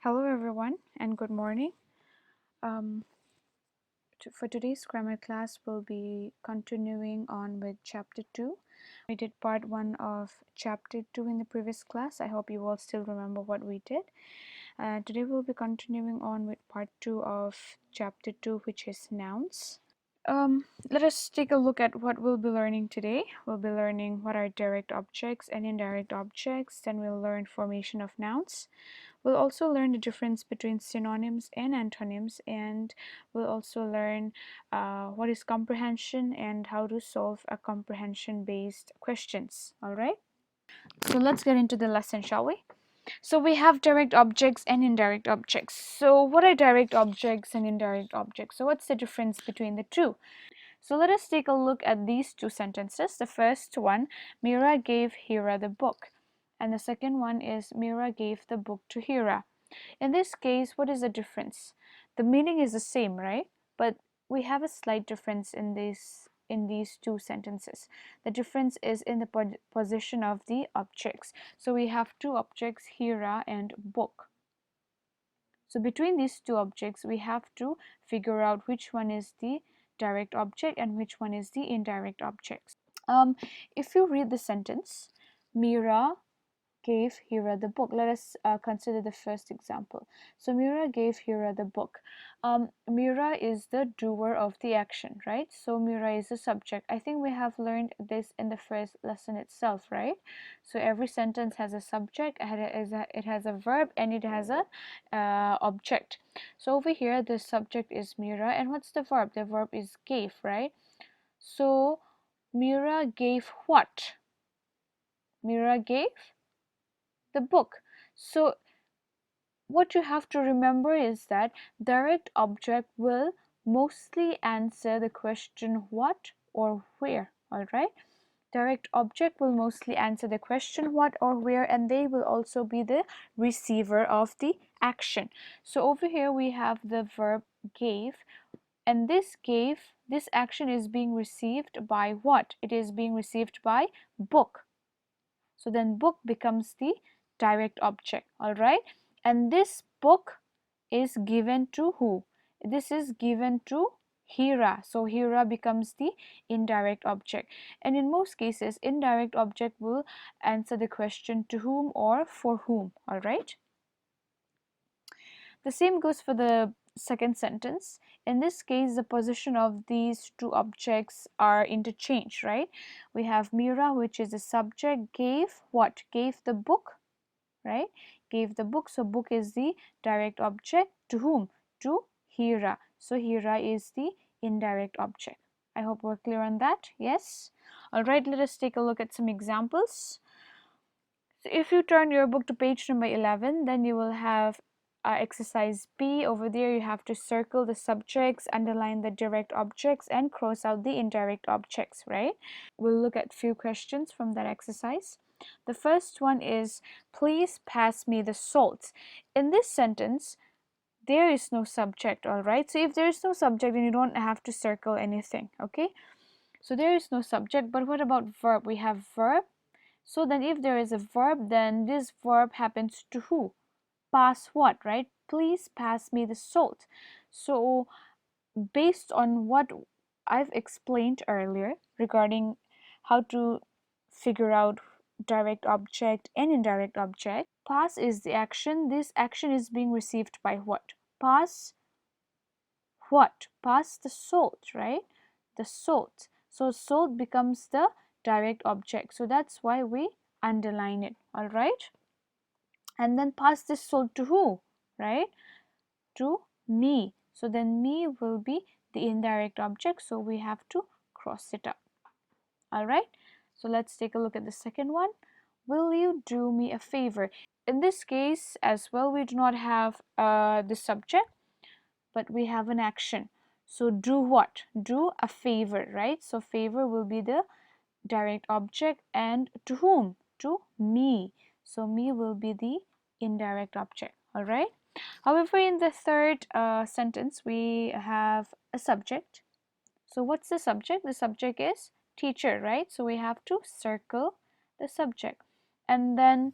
Hello everyone and good morning. Um, for today's grammar class, we'll be continuing on with chapter 2. We did part 1 of chapter 2 in the previous class. I hope you all still remember what we did. Today we'll be continuing on with part 2 of chapter 2, which is nouns. Let us take a look at what we'll be learning today. We'll be learning what are direct objects and indirect objects. Then we'll learn formation of nouns. We'll also learn the difference between synonyms and antonyms, and we'll also learn what is comprehension and how to solve a comprehension based questions. Alright, so let's get into the lesson, shall we? So we have direct objects and indirect objects. So what are direct objects and indirect objects? So what's the difference between the two? So let us take a look at these two sentences. The first one, Mira gave Hira the book. And the second one is Mira gave the book to Hira. In this case, what is the difference? The meaning is the same, right? But we have a slight difference in these two sentences. The difference is in the position of the objects. So we have two objects, Hira and book. So between these two objects, we have to figure out which one is the direct object and which one is the indirect object. If you read the sentence, Mira gave Hira the book. Let us consider the first example. So Mira gave Hira the book. Mira is the doer of the action, right? So Mira is the subject. I think we have learned this in the first lesson itself, right? So every sentence has a subject, it has a verb, and it has a object. So over here, the subject is Mira, and what's the verb? The verb is gave, right? So Mira gave what? Mira gave the book. So what you have to remember is that direct object will mostly answer the question what or where. All right, direct object will mostly answer the question what or where, and they will also be the receiver of the action. So over here we have the verb gave, and this action is being received by what? It is being received by book. So then book becomes the direct object. All right, and this book is given to who? This is given to Hira. So Hira becomes the indirect object, and in most cases indirect object will answer the question to whom or for whom. All right, the same goes for the second sentence. In this case, the position of these two objects are interchanged, right? We have Mira, which is the subject, gave what? Gave the book, right? Gave the book. So book is the direct object. To whom? To Hira. So Hira is the indirect object. I hope we're clear on that. Yes. All right, let us take a look at some examples. So if you turn your book to page number 11, then you will have exercise B. Over there you have to circle the subjects, underline the direct objects, and cross out the indirect objects, right? We'll look at few questions from that exercise. The first one is, please pass me the salt. In this sentence, there is no subject, all right? So if there is no subject, then you don't have to circle anything, okay? So there is no subject, but what about verb? We have verb. So then if there is a verb, then this verb happens to who? Pass what, right? Please pass me the salt. So based on what I've explained earlier regarding how to figure out direct object and indirect object, pass is the action. This action is being received by what? Pass what? Pass the salt, right? The salt. So salt becomes the direct object. So that's why we underline it, all right? And then pass this salt to who, right? To me. So then me will be the indirect object, so we have to cross it out. All right, so let's take a look at the second one. Will you do me a favor? In this case as well, we do not have the subject, but we have an action. So do what? Do a favor, right? So favor will be the direct object, and to whom? To me. So me will be the indirect object. All right. However, in the third sentence, we have a subject. So what's the subject? The subject is teacher, right? So we have to circle the subject. And then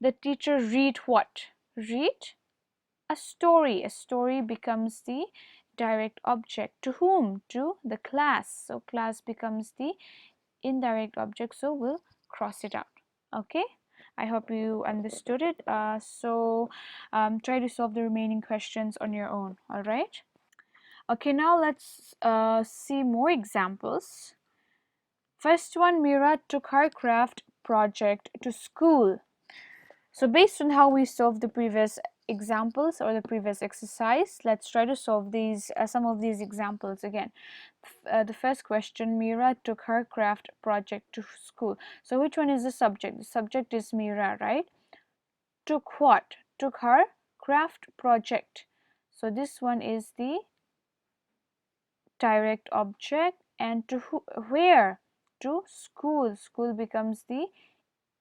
the teacher read what? Read A story. A story becomes the direct object. To whom? To the class. So class becomes the indirect object, so we'll cross it out. Okay, I hope you understood it. Try to solve the remaining questions on your own. All right. Okay, now let's see more examples. First one, Mira took her craft project to school. So based on how we solved the previous examples or the previous exercise, let's try to solve these some of these examples again. The first question, Mira took her craft project to school. So which one is the subject? The subject is Mira, right? Took what? Took her craft project. So this one is the direct object, and to where? To school. School becomes the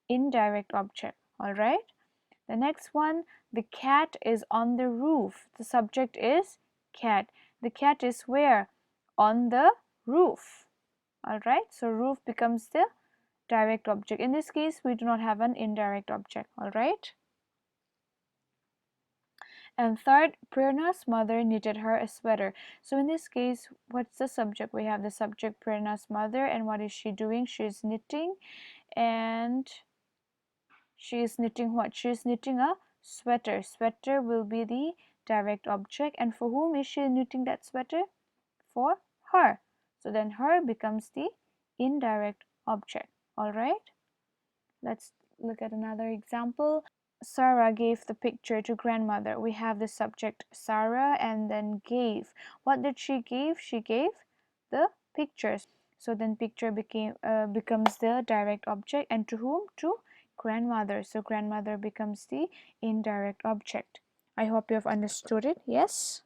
indirect object. All right. The next one, the cat is on the roof. The subject is cat. The cat is where? On the roof. All right. So roof becomes the direct object. In this case, we do not have an indirect object. All right. And third, Prerna's mother knitted her a sweater. So in this case, what's the subject? We have the subject Prerna's mother, and what is she doing? She is knitting, and she is knitting what? She is knitting a sweater. Sweater will be the direct object, and for whom is she knitting that sweater? For her. So then her becomes the indirect object. All right. Let's look at another example. Sarah gave the picture to grandmother. We have the subject Sarah and then gave. What did she give? She gave the pictures. So then picture becomes the direct object, and to whom? To grandmother. So grandmother becomes the indirect object. I hope you have understood it. Yes?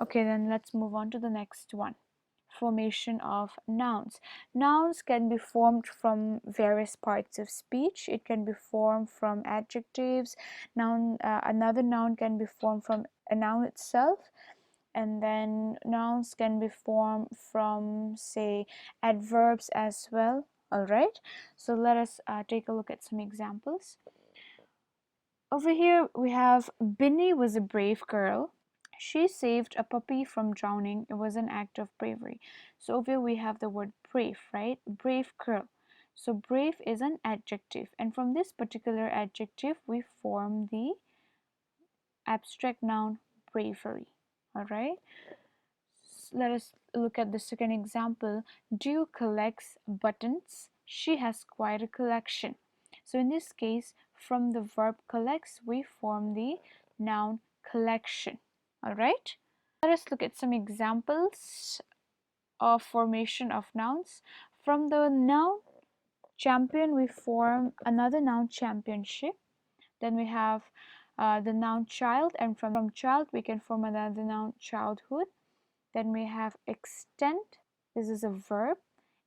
Okay, then let's move on to the next one. Formation of nouns. Nouns can be formed from various parts of speech. It can be formed from adjectives. Another noun can be formed from a noun itself, and then nouns can be formed from, say, adverbs as well. All right. So let us take a look at some examples. Over here we have Binny was a brave girl. She saved a puppy from drowning. It was an act of bravery. So over here we have the word brave, right? Brave girl. So brave is an adjective, and from this particular adjective we form the abstract noun bravery. All right. Let us look at the second example. Dew collects buttons. She has quite a collection. So in this case, from the verb collects, we form the noun collection. All right. Let us look at some examples of formation of nouns. From the noun champion, we form another noun championship. Then we have the noun child, and from child we can form another noun childhood. Then we have extend. This is a verb,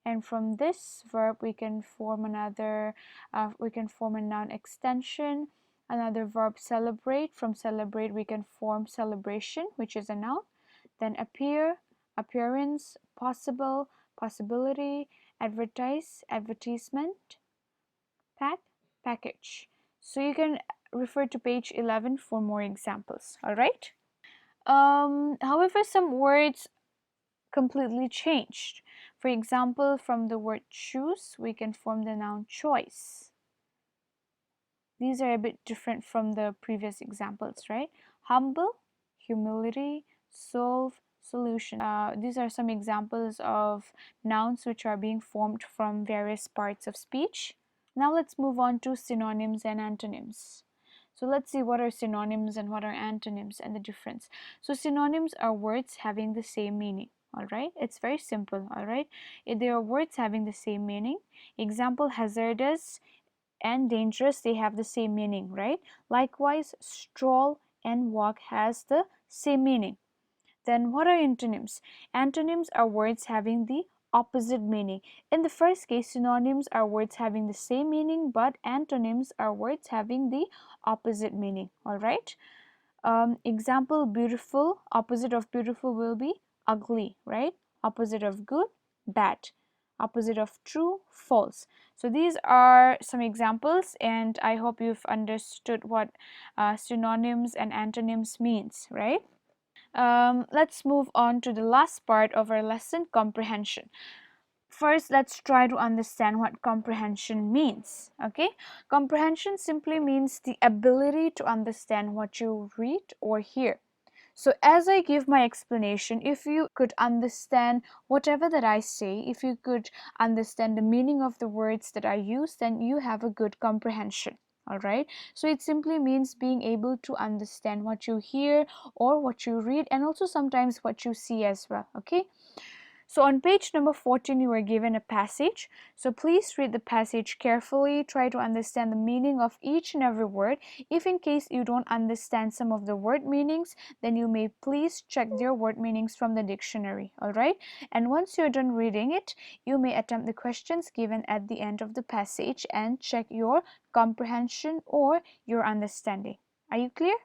and from this verb we can form another. We can form a noun extension. Another verb celebrate. From celebrate we can form celebration, which is a noun. Then appear, appearance, possible, possibility, advertise, advertisement, pack, package. So you can refer to page 11 for more examples. All right. However, some words completely changed. For example, from the word choose, we can form the noun choice. These are a bit different from the previous examples, right? Humble, humility, solve, solution. These are some examples of nouns which are being formed from various parts of speech. Now let's move on to synonyms and antonyms. So let's see what are synonyms and what are antonyms and the difference. So synonyms are words having the same meaning. All right, it's very simple. All right, if there are words having the same meaning, example, hazardous and dangerous, they have the same meaning, right? Likewise, stroll and walk has the same meaning. Then what are antonyms? Antonyms are words having the opposite meaning. In the first case, synonyms are words having the same meaning, but antonyms are words having the opposite meaning. All right. Example, beautiful. Opposite of beautiful will be ugly, right? Opposite of good, bad. Opposite of true, false. So these are some examples, and I hope you've understood what synonyms and antonyms means, right? Let's move on to the last part of our lesson, comprehension. First, let's try to understand what comprehension means. Okay, comprehension simply means the ability to understand what you read or hear. So as I give my explanation, if you could understand whatever that I say, if you could understand the meaning of the words that I use, then you have a good comprehension. All right. So it simply means being able to understand what you hear or what you read, and also sometimes what you see as well. Okay. So on page number 14, you are given a passage. So please read the passage carefully. Try to understand the meaning of each and every word. If in case you don't understand some of the word meanings, then you may please check their word meanings from the dictionary. All right. And once you're done reading it, you may attempt the questions given at the end of the passage and check your comprehension or your understanding. Are you clear?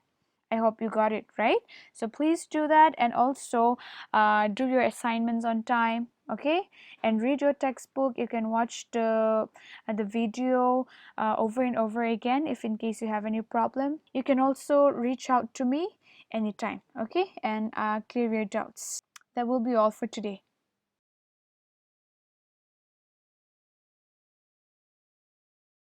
I hope you got it right. So please do that, and also do your assignments on time, okay? And read your textbook. You can watch the video over and over again if in case you have any problem. You can also reach out to me anytime, okay? And clear your doubts. That will be all for today.